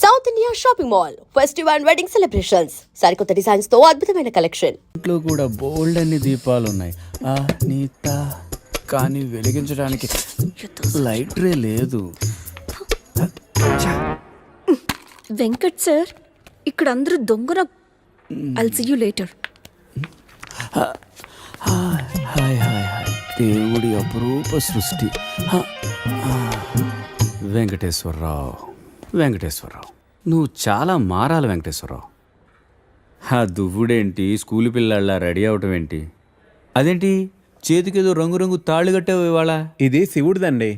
South India shopping mall festival and wedding celebrations సరికొత్త designs తో అద్భుతమైన కలెక్షన్. ఇంట్లో కూడా బోల్డ్ అన్ని దీపాలు ఉన్నాయి. నీత కానీ వెలిగించడానికి లైటరే లేదు. వెంకట్ సార్, ఇక్కడ అందరూ దొంగన. I'll see you later. Hi hi hi. దేవుడి అపురూప సృష్టి. వెంకటేశ్వరరావు, వెంకటేశ్వరరావు, నువ్వు చాలా మారాలి వెంకటేశ్వరరావు. దువ్వుడేంటి, స్కూల్ పిల్లల్లా రెడీ అవటం ఏంటి? అదేంటి చేతికేదో రంగురంగు తాళ్ళు కట్టావు ఇవాళ? ఇది శివుడిదండి.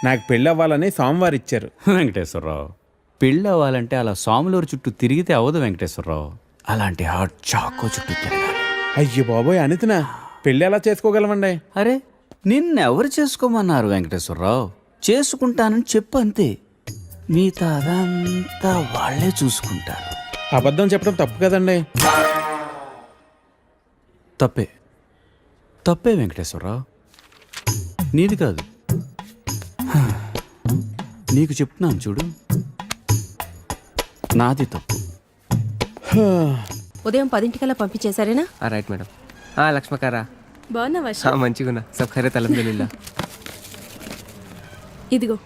నాకు పెళ్ళి అవ్వాలని స్వామివారు ఇచ్చారు. వెంకటేశ్వరరావు, పెళ్ళి అవ్వాలంటే అలా సాములూరు చుట్టూ తిరిగితే అవ్వదు వెంకటేశ్వరరావు. అలాంటి హాట్ చాకో చుట్టూ తిరగాలి. అయ్యో బాబోయ్, అనితనా పెళ్ళి ఎలా చేసుకోగలమండి? అరే, నిన్నెవరు చేసుకోమన్నారు వెంకటేశ్వరరావు? చేసుకుంటానని చెప్పు అంతే. మిగతా అదంతా వాళ్ళే చూసుకుంటారు. అబద్ధం చెప్పడం తప్పు కదండి. తప్పే, తప్పే వెంకటేశ్వరరావు, నీది కాదు. నీకు చెప్తున్నాను చూడు, నాది తప్పు. ఉదయం 10 పంపించేశారేనా? Right madam. లక్ష్మకారా బాగున్నావా? మంచిగున్నా. సబ్ ఖైరత్ అల్హమ్దులిల్లాహ్. ఇదిగో.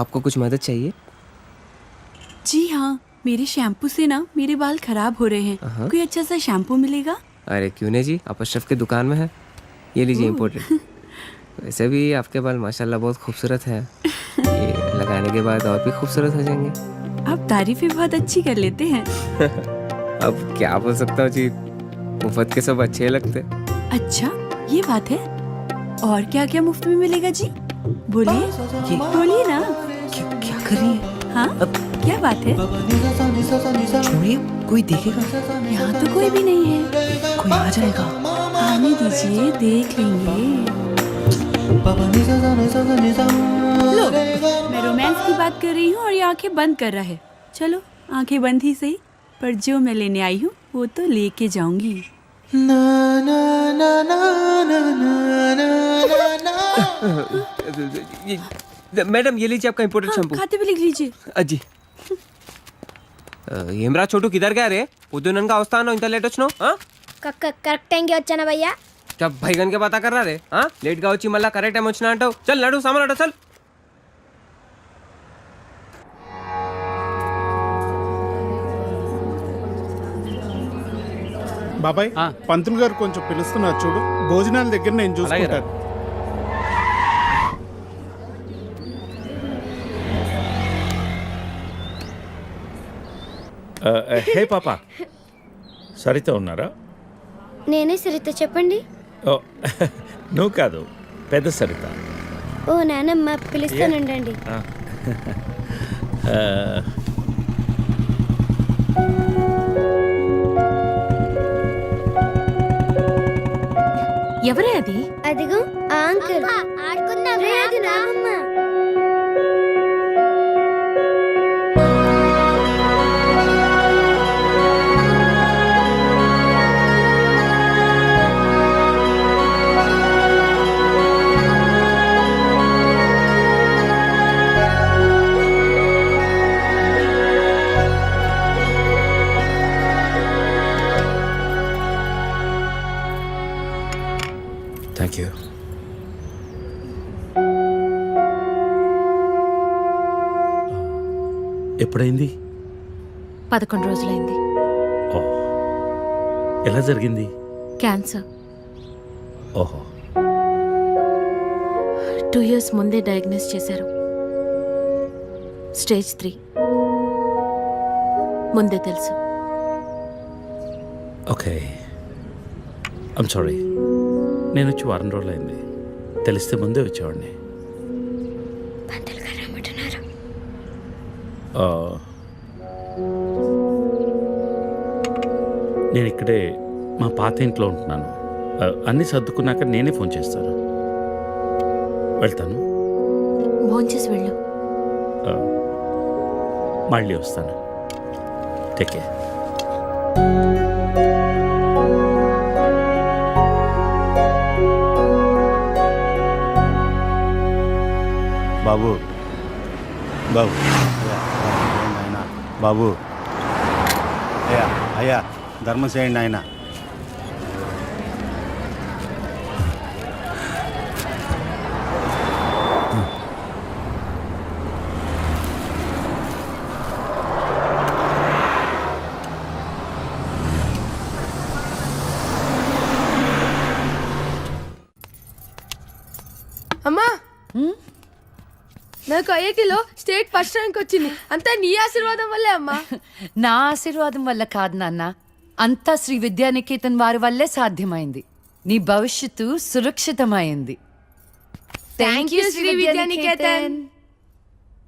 आपको कुछ मदद चाहिए? जी हाँ, मेरे शैम्पू से ना मेरे बाल खराब हो रहे हैं. कोई अच्छा सा शैम्पू मिलेगा? अरे क्यों नहीं जी, आप अशरफ की दुकान में है. ये लीजिए इम्पोर्टेड. वैसे भी आपके बाल माशाल्लाह बहुत खूबसूरत है. ये लगाने के बाद और भी खूबसूरत हो जाएंगे. आप तारीफें बहुत अच्छी कर लेते हैं. अब क्या बोल सकता हूँ जी, मुफ्त के सब अच्छे लगते. अच्छा, ये बात है. और क्या क्या मुफ्त में मिलेगा जी? बोलिए, बोलिए ना. क्या कर रही है? हाँ, क्या बात है? छोड़िए, कोई देखेगा. यहाँ तो कोई भी नहीं है. कोई आ जाएगा. आने दीजिए, देख लेंगे. लो, मैं रोमांस की बात कर रही हूँ और ये आंखें बंद कर रहा है. चलो, आंखें बंद ही सही, पर जो मैं लेने आई हूँ वो तो लेके जाऊंगी. मैडम ये लीजिए आपका इम्पोर्टेड शैम्पू. खाते भी लिख लीजिए. అజ్జి ఏమ్రా చోటు కిదర్ గా రే పొద్దుననగా వస్తాను ఇంత లేట్ వచ్చినావు. కరెక్ట్ టైంకి వచ్చానా భయ్యా? భైగన్ కే పతా కర్రా రే. లేట్ గా వచ్చి మళ్ళా కరెక్ట్ టైం వచ్చినా అంటావు. చల్ నడు సామాన్ అడ చల్. బాబాయ్, పంతులు గారు కొంచెం పిలుస్తున్నారు చూడు. భోజనాల దగ్గర నేను చూసుకుంటాను. హే పాప, సరిత ఉన్నారా? నేనే సరిత, చెప్పండి. ఓ నువ్వు కాదు, పెద్ద సరిత. ఓ నానమ్మ, పిలుస్తానండి. ఎవరే అది? అదిగో ఆ అంకుల్. ఆడుకుందాం రే, అది నానమ్మ. ఎప్పుడైంది? 11 రోజులైంది. ఓ, ఎలా జరిగింది? క్యాన్సర్. ఓహో, 2 years ముందే డయాగ్నోస్ చేశారు. స్టేజ్ 3. ముందే తెలుసు. ఓకే. I'm sorry. నేను వచ్చి 1 రోజులైంది. తెలిస్తే ముందే వచ్చేవాడిని. పంతులు గారు రమ్మంటున్నారు. ఆ, నేను ఇక్కడే మా పాత ఇంట్లో ఉంటున్నాను. అన్నీ సర్దుకున్నాక నేనే ఫోన్ చేస్తాను. వెళ్తాను. భోంచేసి వెళ్ళు. మళ్ళీ వస్తాను. Take care. బాబు బాబు ఆయన బాబు అయ్యా అయ్యా ధర్మం చేయండి ఆయన. అమ్మా నాకు ఐఐటిలో స్టేట్ ఫస్ట్ ర్యాంక్ వచ్చింది. అంతా నీ ఆశీర్వాదం వల్లే అమ్మా. నా ఆశీర్వాదం వల్ల కాదు నాన్న, అంతా శ్రీ విద్యానికేతన్ వారి వల్లే సాధ్యమైంది. నీ భవిష్యత్తు సురక్షితమైంది. Thank you Shri Vidyanikethan.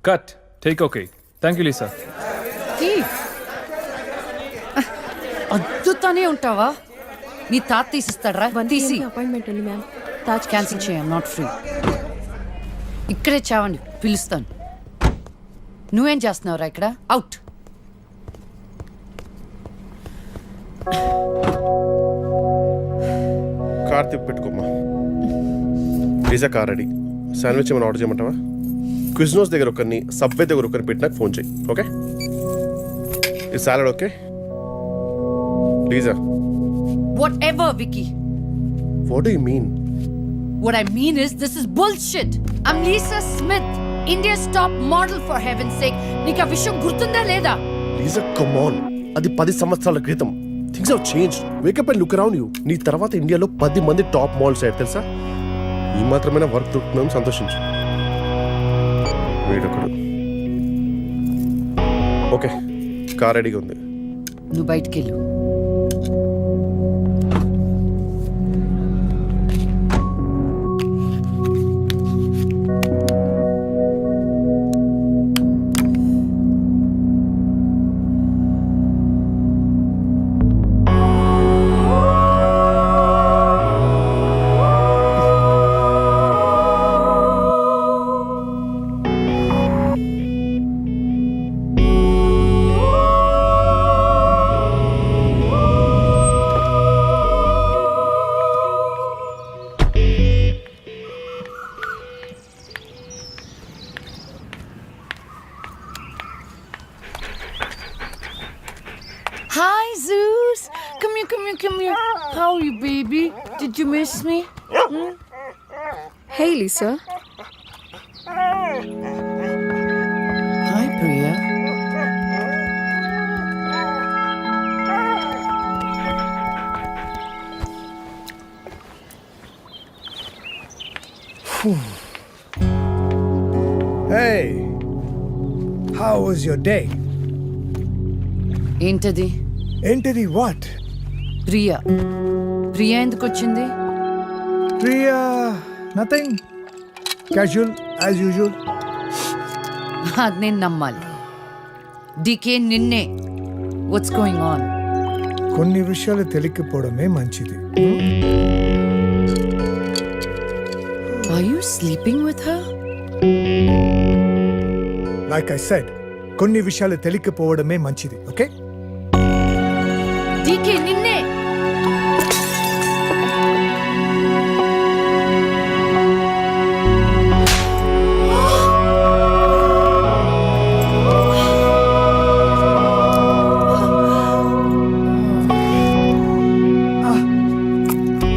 Cut. Take okay. Thank you Lisa. అద్దుతానే ఉంటావా? నీ తాత తీసిస్తాడరా? తీసి అపాయింట్మెంట్ ఉంది మ్యామ్. తాజ్ క్యాన్సిల్ చేయం. Not free. ఇక్కడే చావండి, పిలుస్తాను. నువ్వేం చేస్తున్నావురా ఇక్కడ? అవుట్. కార్ తిప్పి పెట్టుకోమ్మా. Pizza car ready. శాండ్విచ్ ఏమైనా ఆర్డర్ చేయమంటావా? క్విజ్నోస్ దగ్గర ఒకరిని, సబ్వే దగ్గర ఒకరిని పెట్టి నాకు ఫోన్ చేయి. ఓకే? ఈ salad okay? Pizza. Whatever, Vicky. What do you mean? What I mean is, this is bullshit. I'm Lisa Smith, India's top model, for heaven's sake. నీకు ఆ విషయం గుర్తుందా లేదా? లీజా కమ్ ఆన్. అది 10 సంవత్సరాల క్రితం. Things have changed. Wake up and look around you. నీ తర్వాత ఇండియాలో 10 మంది టాప్ మోడల్స్ అయ్యారు తెలుసా? ఈ మాత్రమైనా వర్క్ దొరుకుతుందని సంతోషించు. వీడొకడు. ఓకే, కార్ రెడీగా ఉంది. నువ్వు బయటికి వెళ్ళు. Hi, Zeus. Come here, come here, come here. How are you, baby? Did you miss me? Hey, Lisa. Hi, Priya. Hey, how was your day? ఏంటది? ఏంటిది? What? ప్రియా. ప్రియా ఎందుకు వచ్చింది? Priya, nothing. Casual as usual. అది నేను నమ్మాలి. DK నిన్నే. What's going on? కొన్ని విషయాలు తెలియకపోవడమే మంచిది. Are you sleeping with her? Like I said, కొన్ని విషయాలు తెలియకపోవడమే మంచిది. ఓకే? డీకే నిన్నే.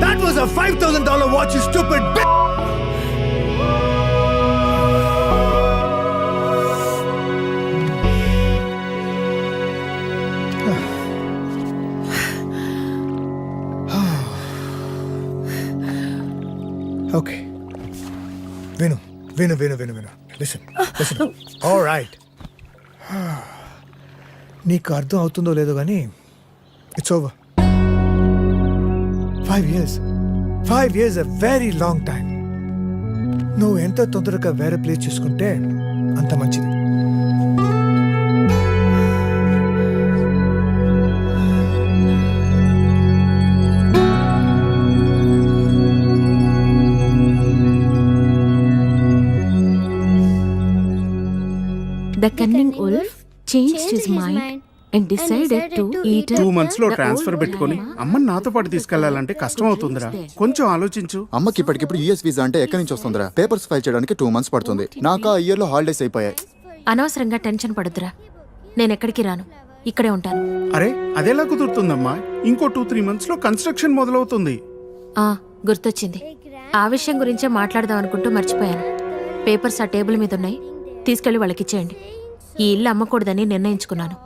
That was a $5,000 watch, you stupid bitch! విను విను విను విను లిసన్ లిసన్ ఆల్ రైట్ నీకు అర్థం అవుతుందో లేదో కానీ it's over 5 years 5 years a very long time. నువ్వు ఎంత తొందరగా వేరే ప్లేస్ చూసుకుంటే అంత మంచిది. The cunning wolf changed his mind and decided to eat 2 months లో ట్రాన్స్ఫర్ పెట్టుకొని అమ్మని నాతో పాటు తీసుకెళ్లాలంటే కష్టం అవుతుందిరా. కొంచెం ఆలోచించు. అమ్మకి ఇప్పటికిప్పుడు యూఎస్ వీసా అంటే ఎక్కడి నుంచి వస్తుందిరా? పేపర్స్ ఫైల్ చేయడానికి 2 months పడుతుంది. నాకు ఆ ఇయర్ లో హాలిడేస్ అయిపోయాయి. అనవసరంగా టెన్షన్ పడుతురా. నేను ఎక్కడికి రాను, ఇక్కడే ఉంటాను. అరే అదెలా కుదురుతుందమ్మా? ఇంకో 2-3 months లో కన్స్ట్రక్షన్ మొదలవుతుంది. గుర్తొచ్చింది. ఆ విషయం గురించే మాట్లాడదాం అనుకుంటూ మర్చిపోయాను. పేపర్స్ ఆ టేబుల్ మీద ఉన్నాయి, తీసుకెళ్లి వాళ్ళకి ఇచ్చేయండి. ఈ ఇల్లు అమ్మకూడదని నిర్ణయించుకున్నాను.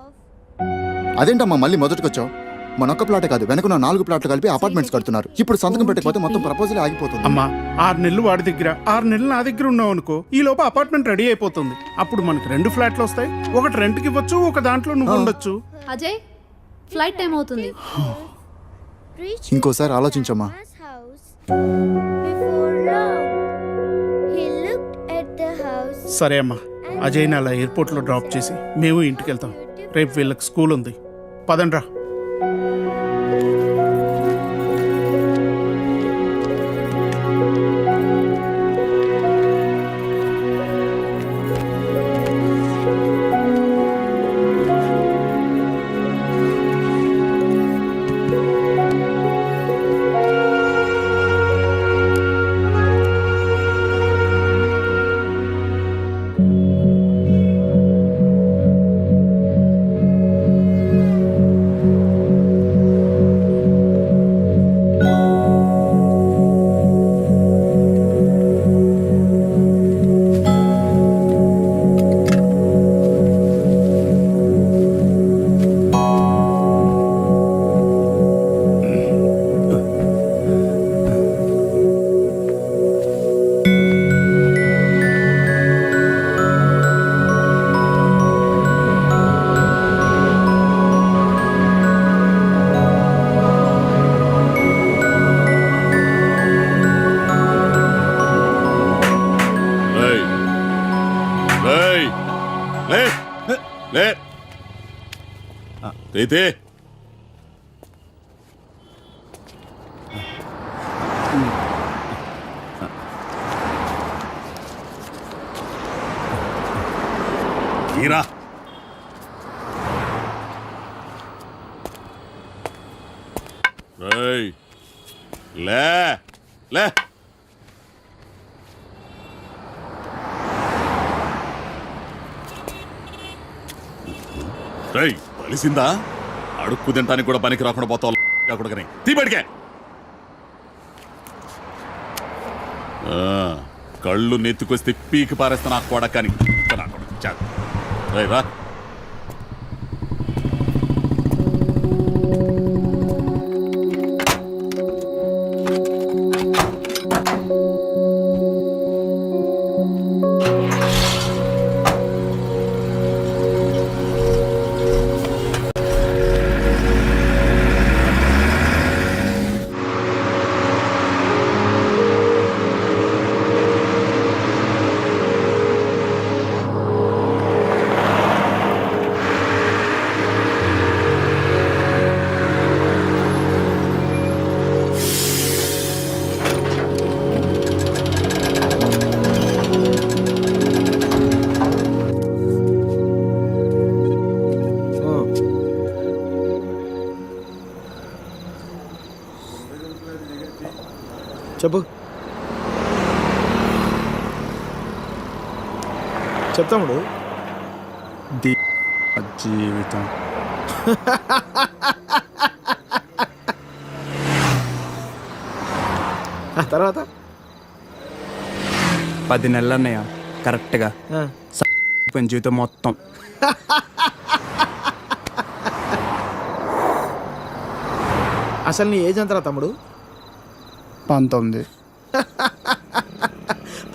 అదేంటమ్మా మళ్ళీ మొదటికొచ్చావు? మనొక్క ప్లాటే కాదు, వెనకున్న 4 ప్లాట్లు కలిపి అపార్ట్మెంట్స్ కడుతున్నారు. ఇప్పుడు సంతకం పెట్టకపోతే మొత్తం ప్రపోజల్ ఆగిపోతుంది. అమ్మా 6 నెలలు వాడి దగ్గర 6 నెలలు నా దగ్గర ఉన్నావు అనుకో, ఈ లోపు అపార్ట్మెంట్ రెడీ అయిపోతుంది. అప్పుడు మనకి 2 ఫ్లాట్లు వస్తాయి. ఒకటి రెంట్కి ఇవ్వచ్చు, ఒక దాంట్లో నువ్వు ఉండొచ్చు. అజయ్ ఫ్లైట్ టైం అవుతుంది. ఇంకోసారి ఆలోచించమ్మా. సరే అమ్మా, అజయ్ని అలా ఎయిర్పోర్ట్లో డ్రాప్ చేసి మేము ఇంటికి వెళ్తాం. రేపు వీళ్ళకి స్కూల్ ఉంది. పదండ్రా. కలిసిందా? అడుక్కు తింటానికి కూడా పనికి రాకుండా పోతావు. తీబడికే కళ్ళు నెత్తుకొస్తే పీకి పారేస్తా నాకు కూడా. కానీ రా. చెప్పు. చెప్తాముడు. జీవితం తర్వాత 10 నెలలు అన్నయ్య కరెక్ట్గా జీవితం మొత్తం. అసలు నీ ఏజ్ ఎంతరా తమ్ముడు? 19.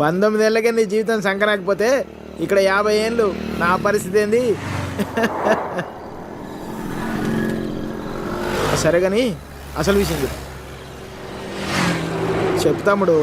19 ఏళ్ళకే నీ జీవితం సంకరాకపోతే ఇక్కడ 50 ఏళ్ళు నా పరిస్థితి ఏంది? సరే కానీ అసలు విషయం చెప్పు. చెప్తాముడు.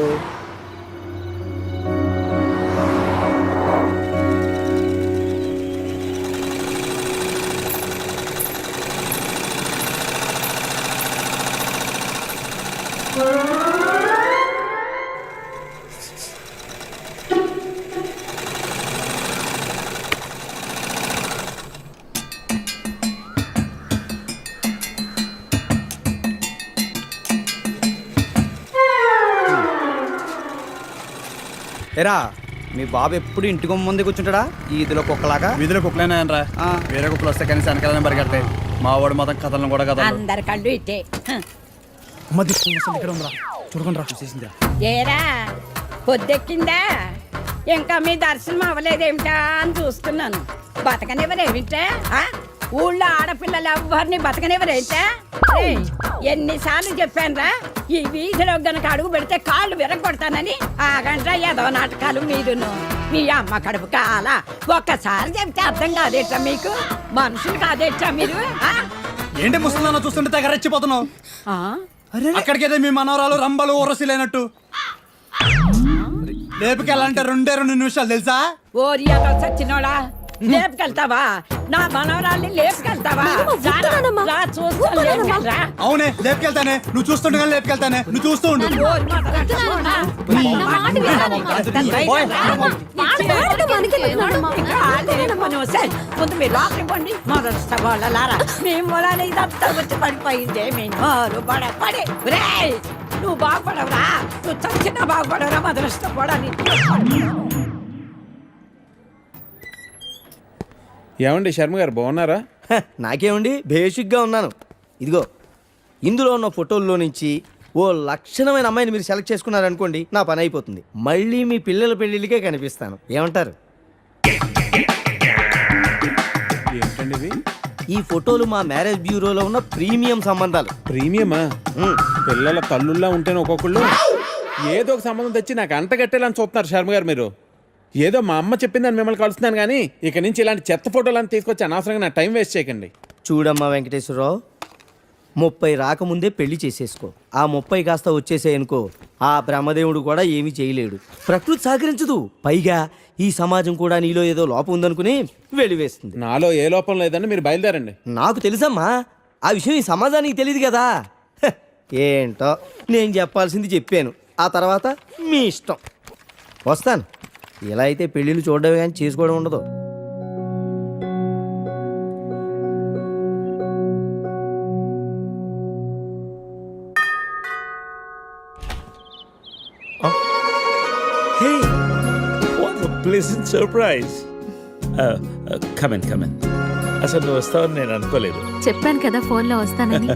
ఎరా మీ బాబు ఎప్పుడు ఇంటికి ముందే కూర్చుంటాడా ఈదిలో కుక్కలాగా? వీధిలో కుక్కలేనా రా, వేరే కుక్కలు వస్తే కనీసం వెనకాలనే పరిగెడతాయి. మా వాడు మాత్రం కథలను కూడా కథలు. అందరి కళ్ళు ఇట్టే చూడకుండా రా, చూసేసిందిరా. ఏరా పొద్దెక్కిందా? ఇంకా మీ దర్శనం అవ్వలేదేమిటా అని చూస్తున్నాను. బతకనివ్వరేమిటా? ఊళ్ళో ఆడపిల్లలు ఎవ్వరిని బతకనివ్వరేంటా? ఎన్నిసార్లు చెప్పానురా, ఈ వీధిలో గనక అడుగు పెడితే కాళ్ళు విరగొడతానని. ఆగండ్రా ఏదో నాటకాలు మీరును. మీ అమ్మ కడుపు కాల ఒక్కసారి చెప్తే అర్థం కాదేట్రా మీకు? మనుషులు కాదేట్రా మీరు? ఏంటి ముసలిదాన్ని చూస్తుంటే తెగ రెచ్చిపోతున్నావు? అక్కడికైతే మీ మనవరాలు రంబలు ఊరసిలేనట్టు లేపుకెళ్ళాలంటే 2 నిమిషాలు తెలుసా? ఓరి అదో సచ్చినోడా, లేపుకెళ్తావా? నా మనవరాల్ని లేపుకెళ్తావా? అవునే లేపుకెళ్తానే, నువ్వు చూస్తుండగా లేపుకెళ్తానే, నువ్వు చూస్తూ ఉండు. ముందు మీరు లోపలికి పండి మొదలుస్తారా? మీ మూలాన్ని ఇదంతా వచ్చి పడిపోయిందే. మీ నోరు పడే నువ్వు బాగుపడవురా, నువ్వు చచ్చినా బాగుపడవురా. మొదలుస్తాని ఏమండి శర్మ గారు బాగున్నారా? నాకేమండి, బేసిక్గా ఉన్నాను. ఇదిగో ఇందులో ఉన్న ఫోటోల్లో నుంచి ఓ లక్షణమైన అమ్మాయిని మీరు సెలెక్ట్ చేసుకున్నారనుకోండి, నా పని అయిపోతుంది. మళ్ళీ మీ పిల్లల పెళ్ళిళ్ళకే కనిపిస్తాను. ఏమంటారు? ఏంటండి ఇది? ఈ ఫోటోలు మా మ్యారేజ్ బ్యూరోలో ఉన్న ప్రీమియం సంబంధాలు. ప్రీమియమా? పిల్లల తల్లుల్లా ఉంటేనే ఒక్కొక్కళ్ళు ఏదో ఒక సంబంధం తెచ్చి నాకు అంటగట్టేలని చూస్తున్నారు శర్మ గారు మీరు. ఏదో మా అమ్మ చెప్పిందని మిమ్మల్ని కలుస్తున్నాను కానీ ఇక నుంచి ఇలాంటి చెత్త ఫోటోలను తీసుకొచ్చి అనవసరంగా నా టైం వేస్ట్ చేయకండి. చూడమ్మా వెంకటేశ్వరరావు, 30 రాకముందే పెళ్లి చేసేసుకో. ఆ 30 కాస్త వచ్చేసేయనుకో, ఆ బ్రహ్మదేవుడు కూడా ఏమీ చేయలేడు. ప్రకృతి సహకరించదు. పైగా ఈ సమాజం కూడా నీలో ఏదో లోపం ఉందనుకుని వెలివేస్తుంది. నాలో ఏ లోపం లేదని మీరు బయలుదేరండి. నాకు తెలుసమ్మా, ఆ విషయం ఈ సమాజానికి తెలియదు కదా. ఏంటో నేను చెప్పాల్సింది చెప్పాను, ఆ తర్వాత మీ ఇష్టం. వస్తాను. ఇలా అయితే పెళ్ళిళ్ళు చూడడమే కానీ చేసుకోవడం ఉండదు. Hey, what a pleasant surprise. Come in. అసలు నువ్వు వస్తావని నేను అనుకోలేదు. చెప్పాను కదా ఫోన్లో వస్తానని.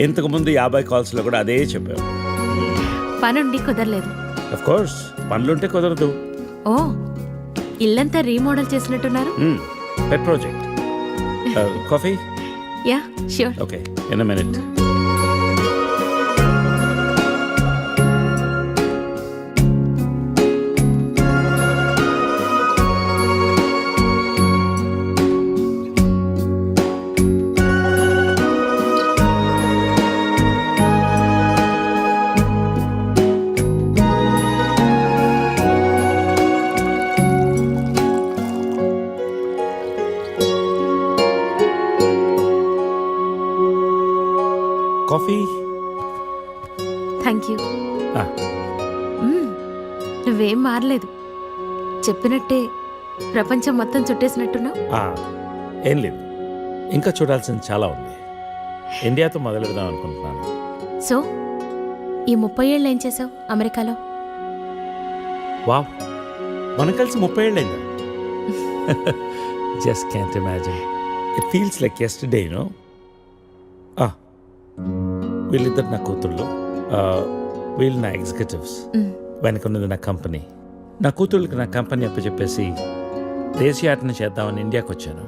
ఇంతకుముందు 50 కాల్స్లో కూడా అదే చెప్పావు. పనుండి కుదరలేదు. అఫ్ కోర్స్ పనులుంటే కుదరదు. ఓ, ఇల్లంతా రీమోడల్ చేసినట్టున్నారు. పెట్ project. Coffee? Yeah sure. Okay, in a minute. Coffee? Thank you. నువ్వేం మారలేదు. చెప్పినట్టే ప్రపంచం మొత్తం చుట్టేసినట్టున్నావు. ఏం లేదు, ఇంకా చూడాల్సింది చాలా ఉంది. ఇండియాతో మొదలెడదాం అనుకుంటున్నాను. సో ఈ 30 ఏళ్ళు ఏం చేసావు అమెరికాలో? వావ్, మనం కలిసి 30 ఏళ్ళైందా? Just can't imagine. It feels like yesterday, no? వీళ్ళిద్దరు నా కూతుళ్ళు, వీళ్ళు నా ఎగ్జిక్యూటివ్స్. వెనకున్నది నా కంపెనీ. నా కూతుళ్ళకి నా కంపెనీ అప్పచెప్పేసి దేశీయాటన చేద్దామని ఇండియాకి వచ్చాను.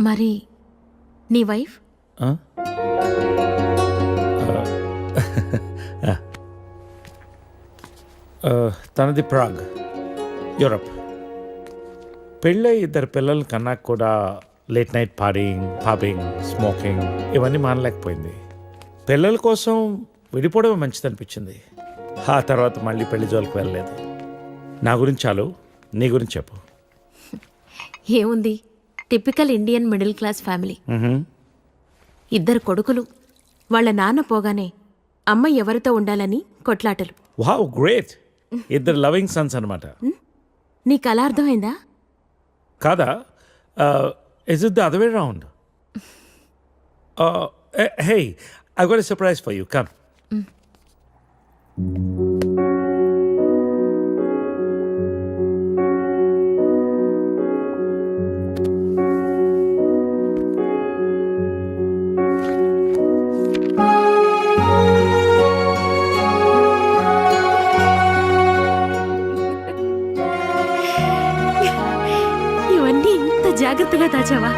మరి నీ వైఫ్? తనది ప్రాగ్, యూరప్. పెళ్ళై 2 పిల్లలు కన్నా కూడా late night partying, pubbing, smoking ఇవన్నీ మానలేకపోయింది. పిల్లల కోసం విడిపోవడం మంచిది అనిపించింది. ఆ తర్వాత మళ్ళీ పెళ్లి జోలికి వెళ్ళలేదు. నా గురించి చాలు, నీ గురించి చెప్పు. ఏముంది, typical Indian middle class family. 2 కొడుకులు. వాళ్ళ నాన్న పోగానే అమ్మ ఎవరితో ఉండాలని కొట్లాటలు. Wow, great. 2 లవింగ్ సన్స్ అనమాట. నీకు అలా అర్థమైందా? కాదా? Is it the other way round? Hey, I got a surprise for you. Come. ఇవన్నీ ఇంత జాగ్రత్తగా దాచావా?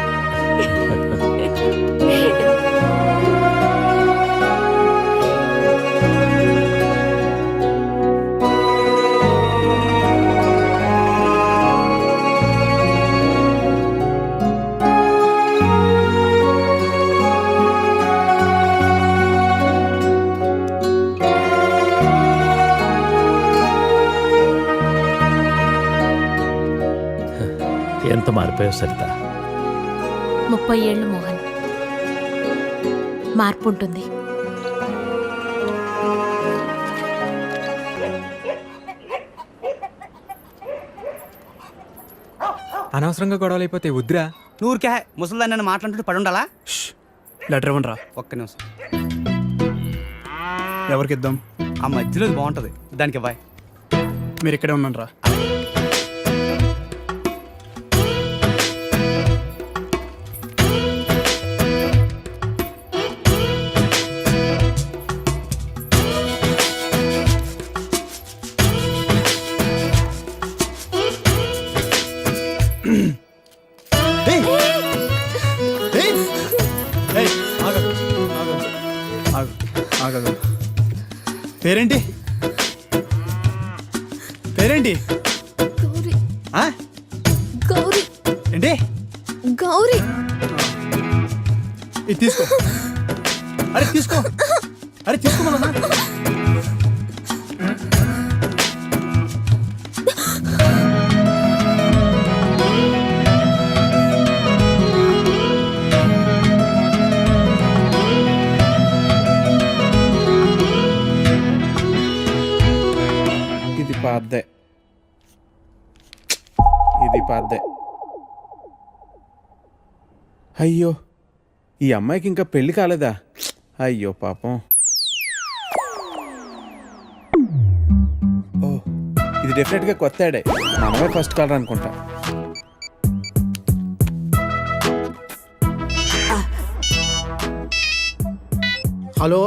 ఎంత మారిపోయావు సరిత. 30 ఏళ్ళు మోహన్. మార్పు ఉంటుంది. అనవసరంగా గొడవలు అయిపోతే వద్దురా. నూరికే ముసలిదాన్ని నన్ను మాట్లాడుతూ పడి ఉండాలా? లెటర్ ఇవ్వండి రా. ఒక్క నిమిషం. ఎవరికి ఇద్దాం? ఆ మధ్యలో ఇది బాగుంటుంది, దానికి ఇవ్వాలి. మీరు ఇక్కడే ఉన్నాను రా. పేరేంటి? పేరేంటి? గౌరీ. ఏంటి? గౌరీ. ఇది తీసుకో. అరే తీసుకో. అరే తీసుకోమన్నా. ఇది పాద్దే. అయ్యో, ఈ అమ్మాయికి ఇంకా పెళ్లి కాలేదా? అయ్యో పాపం. ఓ, ఇది డెఫినెట్గా కొత్త యాడే. మనమే ఫస్ట్ కాలర్ అనుకుంటా. హలో.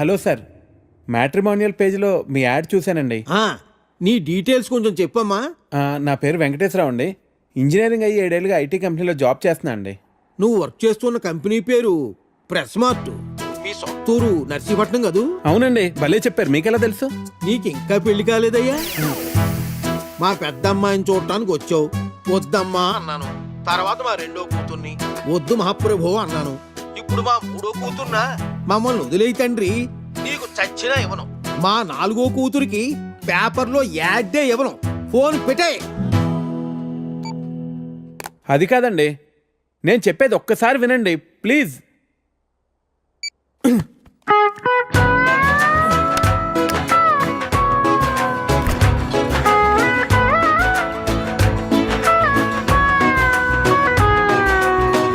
హలో సార్, మ్యాట్రిమోనియల్ పేజ్లో మీ యాడ్ చూశానండి. నీ డీటెయిల్స్ కొంచెం చెప్పమ్మా. నా పేరు వెంకటేశ్వరరావు అండి. ఇంజనీరింగ్ అయ్యి 7 ఏళ్ళుగా ఐటీ కంపెనీలో జాబ్ చేస్తున్నా అండి. నువ్వు వర్క్ చేస్తున్న కంపెనీ పేరు ప్రెస్ మార్ట్. మీ సొంతూరు నర్సీపట్నం కదూ? అవునండి, భలే చెప్పారు. మీకెలా తెలుసు? నీకు ఇంకా పెళ్లి కాలేదయ్యా? మా పెద్ద అమ్మాయిని చూడటానికి వచ్చావు. వద్దమ్మా అన్నాను. తర్వాత మా 2వ కూతుర్ని వద్దు మహాప్రభు అన్నాను. ఇప్పుడు మా 3వ కూతుర్నా? మమ్మల్ని వదిలేయి తండ్రి, నీకు చచ్చినా ఇవ్వను. మా 4వ కూతురికి పేపర్లో యాడ్డే ఇవ్వను. ఫోన్ పెట్టే. అది కాదండి, నేను చెప్పేది ఒక్కసారి వినండి ప్లీజ్.